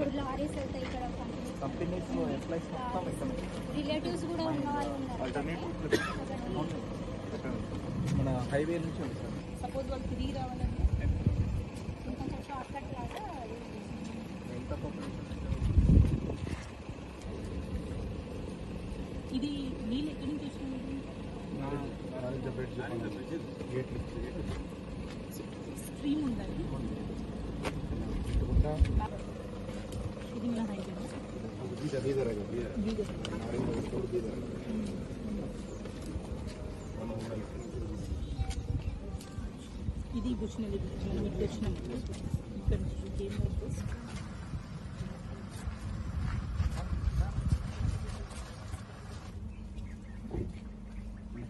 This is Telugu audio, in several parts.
మూడు లారీస్ వెళ్తాయి ఇక్కడ కంపెనీస్ ఎంప్లాయీస్ మొత్తం ఇక్కడ రిలేటివ్స్ కూడా ఉన్న వాళ్ళు ఉన్నారు. మన హైవే నుంచి ఉంది సార్. సపోజ్ వాళ్ళు తిరిగి రావాలంటే కొంచెం షార్ట్ కట్ లాగా ఎంత ఇది నీళ్ళు ఎక్కడి నుంచి వచ్చినాయి? స్ట్రీమ్ ఉందండి. ఇది మన హైవే ఇది బుచ్చినది మీకు వచ్చినాం ఇక్కడ నుంచి ఏం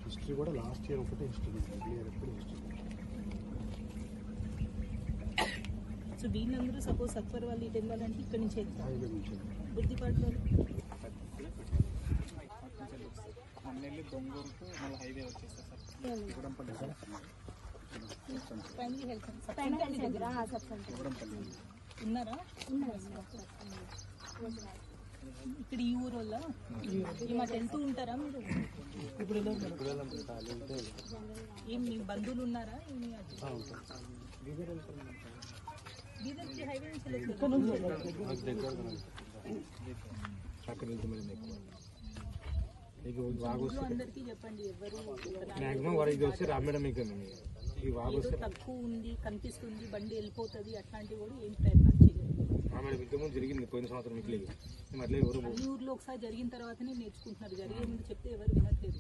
హిస్టరీ కూడా లాస్ట్ ఇయర్ ఒకటే హిస్టరీ, ఇయర్ ఎప్పుడు హిస్టరీ. సో వీళ్ళందరూ సపోజ్ సత్వర్ వాళ్ళు ఇటు వెళ్ళాలంటే ఇక్కడ నుంచి బుద్ధిపాటు వాళ్ళు మన్నెల్లి దొంగూరుకు మళ్ళీ హైవే వచ్చేస్తారు sir. Gudampalli sir. Primary health primary దగ్గర గుడంపల్లి ఉన్నారా? ఇక్కడ ఈ ఊరు వల్ల ఈ మాట వెళ్తూ ఉంటారా మీరు? ఏం మీ బంధువులు ఉన్నారా? బీదర్కి హైవే నుంచి అందరికీ చెప్పండి. ఎవరు తక్కువ ఉంది కనిపిస్తుంది బండి వెళ్ళిపోతుంది అట్లాంటివి కూడా ఏం ప్రయత్నం చేయలేదు. జరిగింది పోయిన సంవత్సరం అన్ని ఊర్లో ఒకసారి జరిగిన తర్వాతనే నేర్చుకుంటున్నారు. జరిగే ముందు చెప్తే ఎవరు వినట్లేదు.